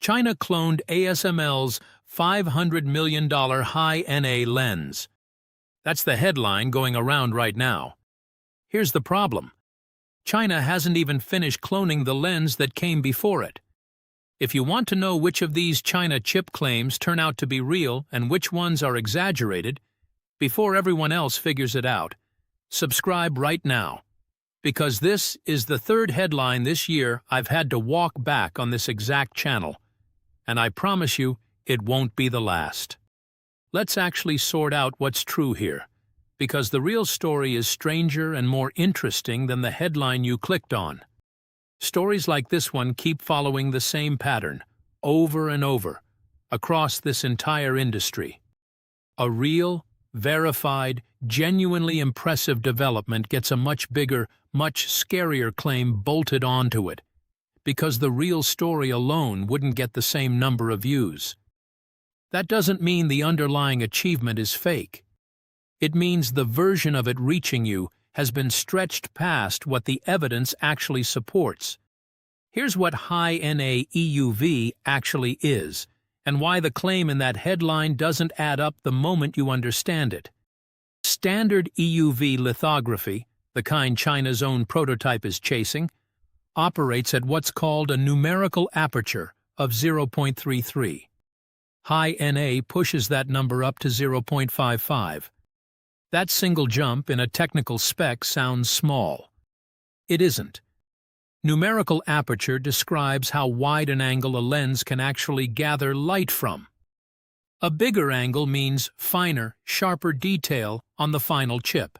China cloned ASML's $500 million High-NA lens. That's the headline going around right now. Here's the problem. China hasn't even finished cloning the lens that came before it. If you want to know which of these China chip claims turn out to be real and which ones are exaggerated, before everyone else figures it out, subscribe right now. Because this is the third headline this year I've had to walk back on this exact channel. And I promise you, it won't be the last. Let's actually sort out what's true here, because the real story is stranger and more interesting than the headline you clicked on. Stories like this one keep following the same pattern, over and over, across this entire industry. A real, verified, genuinely impressive development gets a much bigger, much scarier claim bolted onto it, because the real story alone wouldn't get the same number of views. That doesn't mean the underlying achievement is fake. It means the version of it reaching you has been stretched past what the evidence actually supports. Here's what High-NA EUV actually is, and why the claim in that headline doesn't add up the moment you understand it. Standard EUV lithography, the kind China's own prototype is chasing, operates at what's called a numerical aperture of 0.33. High-NA pushes that number up to 0.55. That single jump in a technical spec sounds small. It isn't. Numerical aperture describes how wide an angle a lens can actually gather light from. A bigger angle means finer, sharper detail on the final chip.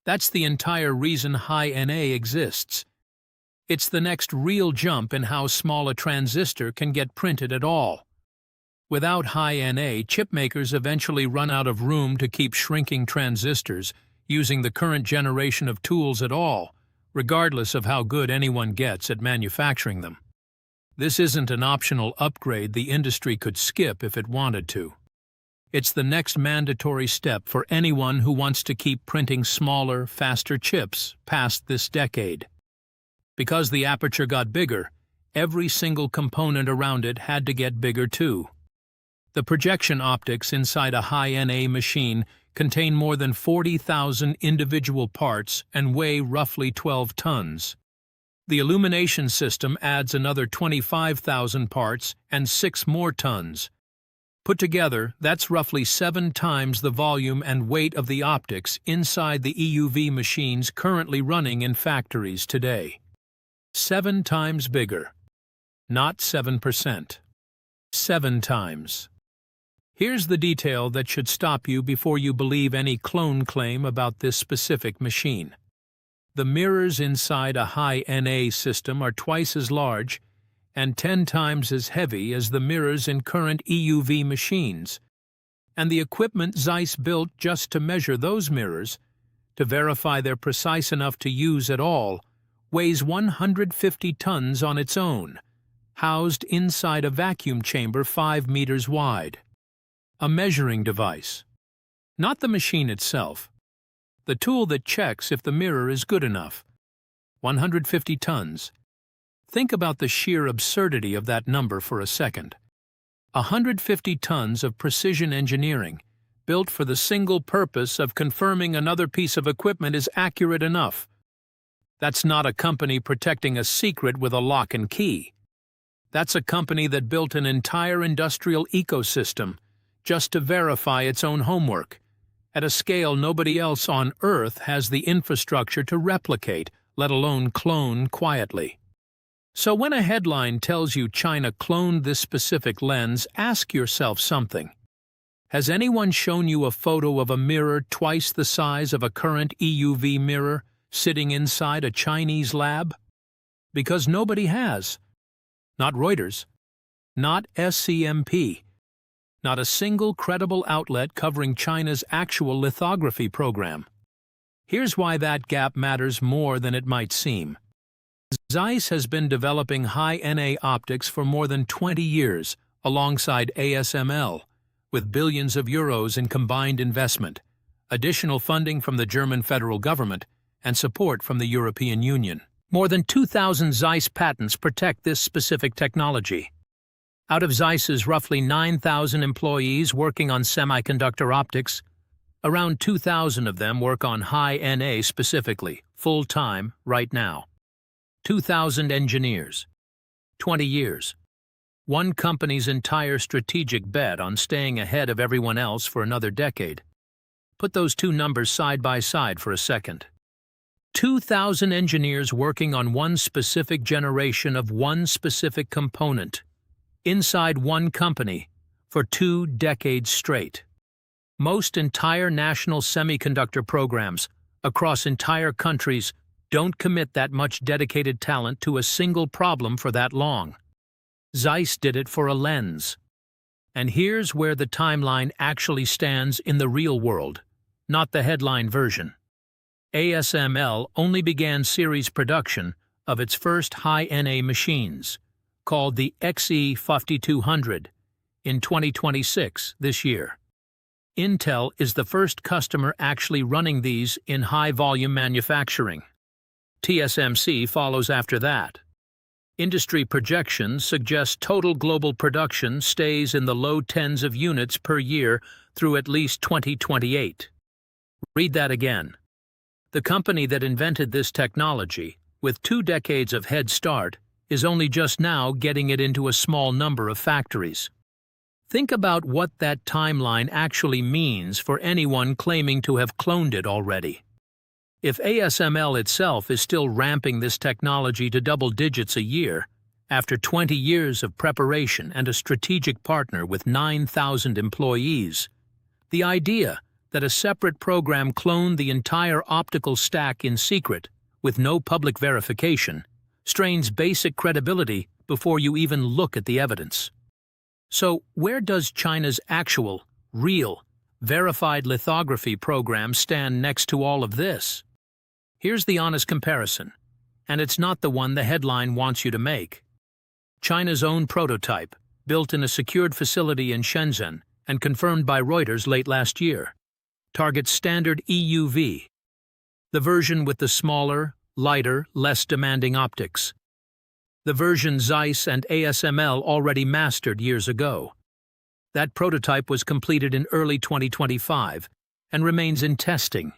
That's the entire reason High-NA exists. It's the next real jump in how small a transistor can get printed at all. Without High-NA, chipmakers eventually run out of room to keep shrinking transistors using the current generation of tools at all, regardless of how good anyone gets at manufacturing them. This isn't an optional upgrade the industry could skip if it wanted to. It's the next mandatory step for anyone who wants to keep printing smaller, faster chips past this decade. Because the aperture got bigger, every single component around it had to get bigger too. The projection optics inside a High-NA machine contain more than 40,000 individual parts and weigh roughly 12 tons. The illumination system adds another 25,000 parts and 6 more tons. Put together, that's roughly 7 times the volume and weight of the optics inside the EUV machines currently running in factories today. 7 times bigger. Not 7%. 7 times. Here's the detail that should stop you before you believe any clone claim about this specific machine. The mirrors inside a High-NA system are twice as large and 10 times as heavy as the mirrors in current EUV machines. And the equipment Zeiss built just to measure those mirrors, to verify they're precise enough to use at all, weighs 150 tons on its own, housed inside a vacuum chamber 5 meters wide. A measuring device. Not the machine itself. The tool that checks if the mirror is good enough. 150 tons. Think about the sheer absurdity of that number for a second. 150 tons of precision engineering, built for the single purpose of confirming another piece of equipment is accurate enough. That's not a company protecting a secret with a lock and key. That's a company that built an entire industrial ecosystem just to verify its own homework, at a scale nobody else on Earth has the infrastructure to replicate, let alone clone quietly. So when a headline tells you China cloned this specific lens, ask yourself something. Has anyone shown you a photo of a mirror twice the size of a current EUV mirror sitting inside a Chinese lab? Because nobody has. Not Reuters. Not SCMP. Not a single credible outlet covering China's actual lithography program. Here's why that gap matters more than it might seem. Zeiss has been developing High-NA optics for more than 20 years, alongside ASML, with billions of euros in combined investment, additional funding from the German federal government, and support from the European Union. More than 2,000 Zeiss patents protect this specific technology. Out of Zeiss's roughly 9,000 employees working on semiconductor optics, around 2,000 of them work on High-NA specifically, full-time, right now. 2,000 engineers. 20 years. One company's entire strategic bet on staying ahead of everyone else for another decade. Put those two numbers side by side for a second. 2,000 engineers working on one specific generation of one specific component, inside one company, for 2 decades straight. Most entire national semiconductor programs, across entire countries, don't commit that much dedicated talent to a single problem for that long. Zeiss did it for a lens. And here's where the timeline actually stands in the real world, not the headline version. ASML only began series production of its first High-NA machines, called the XE5200, in 2026 this year. Intel is the first customer actually running these in high-volume manufacturing. TSMC follows after that. Industry projections suggest total global production stays in the low tens of units per year through at least 2028. Read that again. The company that invented this technology, with 2 decades of head start, is only just now getting it into a small number of factories. Think about what that timeline actually means for anyone claiming to have cloned it already. If ASML itself is still ramping this technology to double digits a year, after 20 years of preparation and a strategic partner with 9,000 employees, the idea that a separate program cloned the entire optical stack in secret, with no public verification, strains basic credibility before you even look at the evidence. So, where does China's actual, real, verified lithography program stand next to all of this? Here's the honest comparison, and it's not the one the headline wants you to make. China's own prototype, built in a secured facility in Shenzhen and confirmed by Reuters late last year, targets standard EUV, the version with the smaller, lighter, less demanding optics. The version Zeiss and ASML already mastered years ago. That prototype was completed in early 2025 and remains in testing.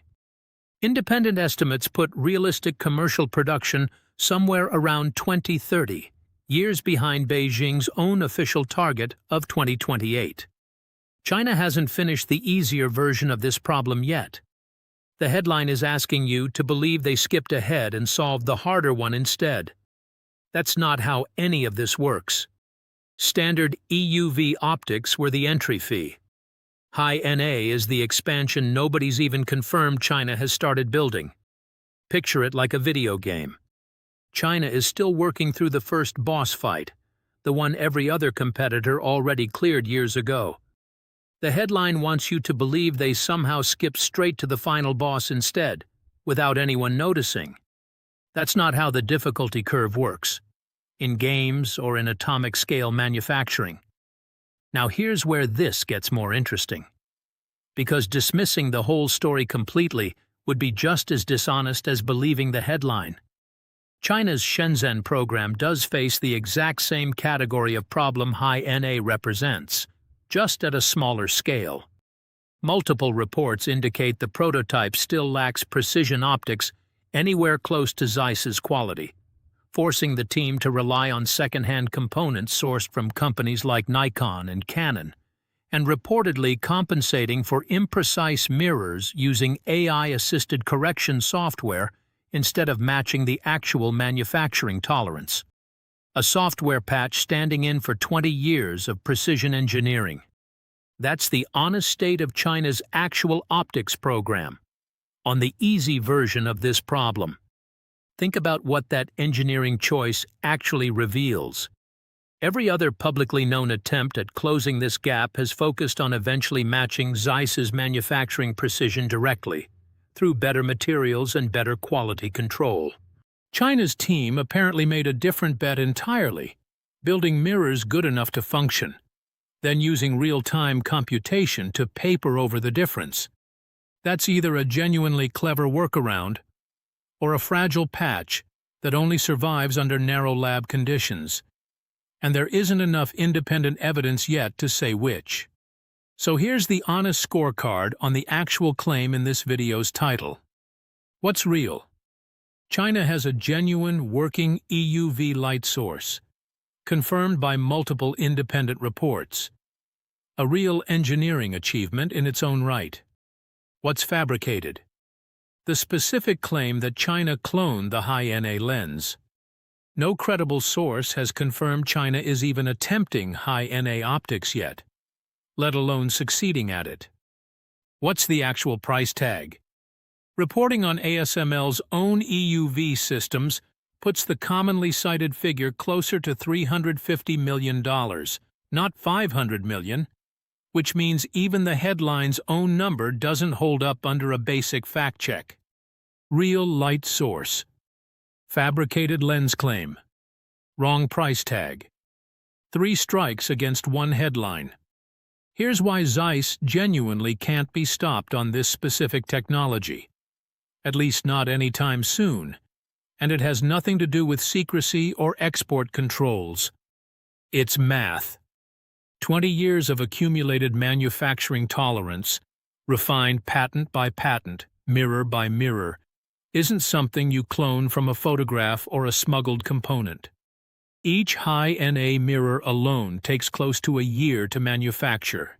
Independent estimates put realistic commercial production somewhere around 2030, years behind Beijing's own official target of 2028. China hasn't finished the easier version of this problem yet. The headline is asking you to believe they skipped ahead and solved the harder one instead. That's not how any of this works. Standard EUV optics were the entry fee. High-NA is the expansion nobody's even confirmed China has started building. Picture it like a video game. China is still working through the first boss fight, the one every other competitor already cleared years ago. The headline wants you to believe they somehow skipped straight to the final boss instead, without anyone noticing. That's not how the difficulty curve works, in games or in atomic-scale manufacturing. Now here's where this gets more interesting. Because dismissing the whole story completely would be just as dishonest as believing the headline. China's Shenzhen program does face the exact same category of problem High-NA represents, just at a smaller scale. Multiple reports indicate the prototype still lacks precision optics anywhere close to Zeiss's quality, forcing the team to rely on second-hand components sourced from companies like Nikon and Canon, and reportedly compensating for imprecise mirrors using AI-assisted correction software instead of matching the actual manufacturing tolerance. A software patch standing in for 20 years of precision engineering. That's the honest state of China's actual optics program, on the easy version of this problem. Think about what that engineering choice actually reveals. Every other publicly known attempt at closing this gap has focused on eventually matching Zeiss's manufacturing precision directly, through better materials and better quality control. China's team apparently made a different bet entirely, building mirrors good enough to function, then using real-time computation to paper over the difference. That's either a genuinely clever workaround or a fragile patch that only survives under narrow lab conditions. and there isn't enough independent evidence yet to say which. So here's the honest scorecard on the actual claim in this video's title. What's real? China has a genuine, working EUV light source, confirmed by multiple independent reports. A real engineering achievement in its own right. What's fabricated? The specific claim that China cloned the High-NA lens. No credible source has confirmed China is even attempting High-NA optics yet, let alone succeeding at it. What's the actual price tag? Reporting on ASML's own EUV systems puts the commonly cited figure closer to $350 million, not $500 million, which means even the headline's own number doesn't hold up under a basic fact check. Real light source. Fabricated lens claim. Wrong price tag. 3 strikes against one headline. Here's why Zeiss genuinely can't be stopped on this specific technology. At least not anytime soon. And it has nothing to do with secrecy or export controls. It's math. 20 years of accumulated manufacturing tolerance, refined patent by patent, mirror by mirror, isn't something you clone from a photograph or a smuggled component. Each High-NA mirror alone takes close to a year to manufacture,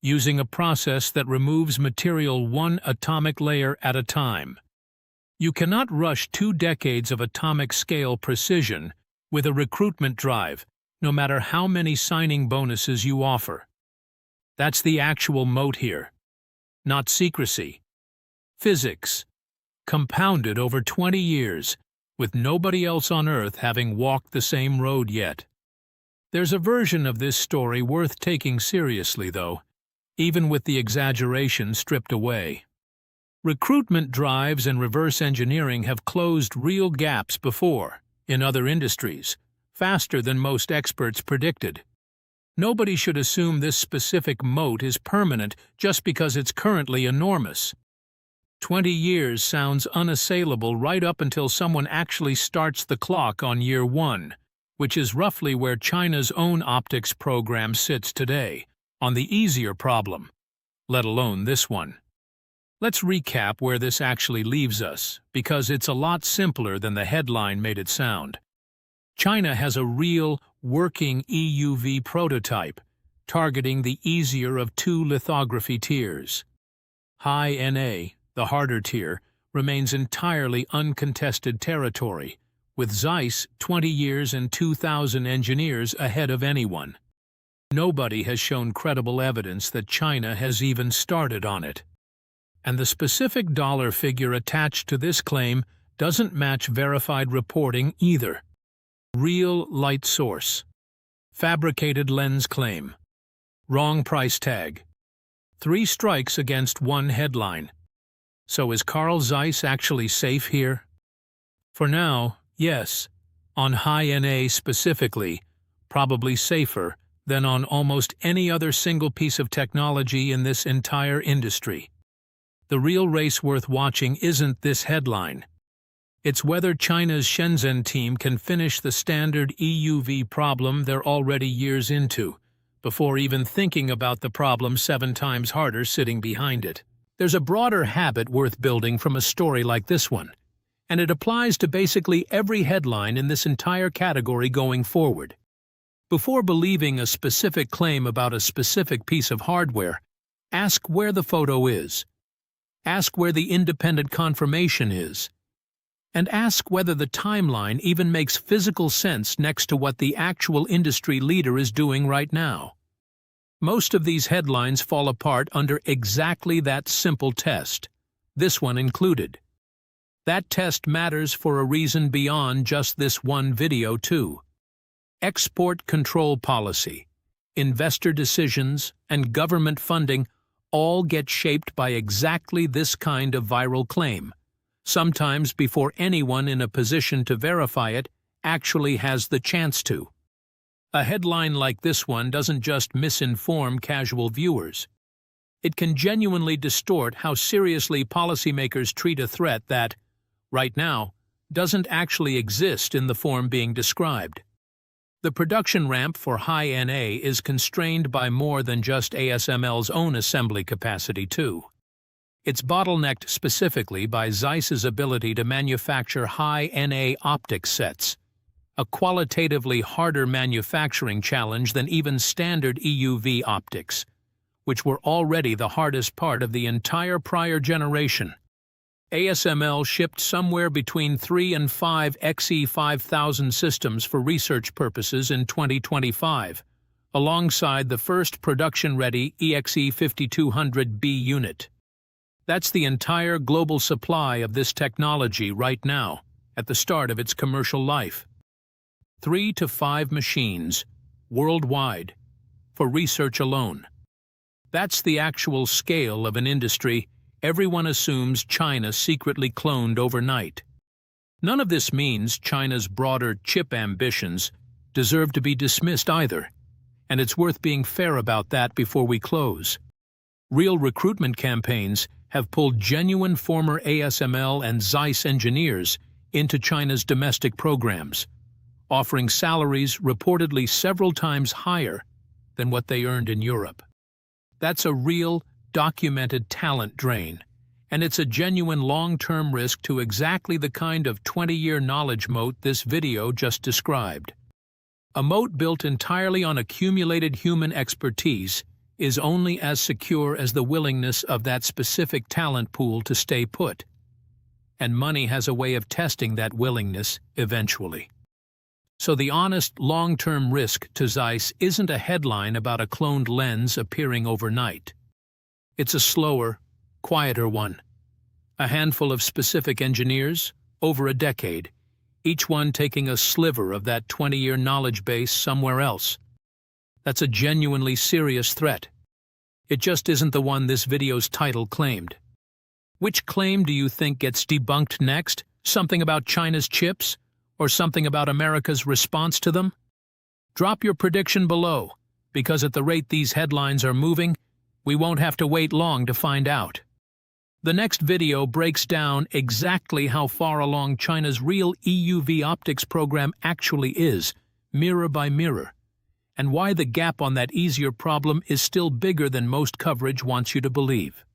using a process that removes material 1 atomic layer at a time. You cannot rush 2 decades of atomic-scale precision with a recruitment drive, no matter how many signing bonuses you offer. That's the actual moat here. Not secrecy. Physics. Compounded over 20 years, with nobody else on Earth having walked the same road yet. There's a version of this story worth taking seriously, though, even with the exaggeration stripped away. Recruitment drives and reverse engineering have closed real gaps before, in other industries, faster than most experts predicted. Nobody should assume this specific moat is permanent just because it's currently enormous. 20 years sounds unassailable right up until someone actually starts the clock on year 1, which is roughly where China's own optics program sits today, on the easier problem, let alone this one. Let's recap where this actually leaves us, because it's a lot simpler than the headline made it sound. China has a real, working EUV prototype, targeting the easier of 2 lithography tiers. High-NA, the harder tier, remains entirely uncontested territory, with Zeiss 20 years and 2,000 engineers ahead of anyone. Nobody has shown credible evidence that China has even started on it. And the specific dollar figure attached to this claim doesn't match verified reporting either. Real light source. Fabricated lens claim. Wrong price tag. 3 strikes against one headline. So is Carl Zeiss actually safe here? For now, yes. On High-NA specifically, probably safer than on almost any other single piece of technology in this entire industry. The real race worth watching isn't this headline. It's whether China's Shenzhen team can finish the standard EUV problem they're already years into, before even thinking about the problem 7 times harder sitting behind it. There's a broader habit worth building from a story like this one, and it applies to basically every headline in this entire category going forward. Before believing a specific claim about a specific piece of hardware, ask where the photo is. Ask where the independent confirmation is. And ask whether the timeline even makes physical sense next to what the actual industry leader is doing right now. Most of these headlines fall apart under exactly that simple test, this one included. That test matters for a reason beyond just this one video too. Export control policy, investor decisions, and government funding all get shaped by exactly this kind of viral claim, sometimes before anyone in a position to verify it actually has the chance to. A headline like this one doesn't just misinform casual viewers. It can genuinely distort how seriously policymakers treat a threat that, right now, doesn't actually exist in the form being described. The production ramp for High-NA is constrained by more than just ASML's own assembly capacity, too. It's bottlenecked specifically by Zeiss's ability to manufacture High-NA optics sets, a qualitatively harder manufacturing challenge than even standard EUV optics, which were already the hardest part of the entire prior generation. ASML shipped somewhere between 3 and 5 XE5000 systems for research purposes in 2025, alongside the first production-ready EXE5200B unit. That's the entire global supply of this technology right now, at the start of its commercial life. 3 to 5 machines, worldwide, for research alone. That's the actual scale of an industry everyone assumes China secretly cloned overnight. None of this means China's broader chip ambitions deserve to be dismissed either, and it's worth being fair about that before we close. Real recruitment campaigns have pulled genuine former ASML and Zeiss engineers into China's domestic programs, offering salaries reportedly several times higher than what they earned in Europe. That's a real, documented talent drain, and it's a genuine long-term risk to exactly the kind of 20-year knowledge moat this video just described. A moat built entirely on accumulated human expertise is only as secure as the willingness of that specific talent pool to stay put, and money has a way of testing that willingness eventually. So the honest, long-term risk to Zeiss isn't a headline about a cloned lens appearing overnight. It's a slower, quieter one. A handful of specific engineers, over a decade, each one taking a sliver of that 20-year knowledge base somewhere else. That's a genuinely serious threat. It just isn't the one this video's title claimed. Which claim do you think gets debunked next? Something about China's chips? Or something about America's response to them? Drop your prediction below, because at the rate these headlines are moving, we won't have to wait long to find out. The next video breaks down exactly how far along China's real EUV optics program actually is, mirror by mirror, and why the gap on that easier problem is still bigger than most coverage wants you to believe.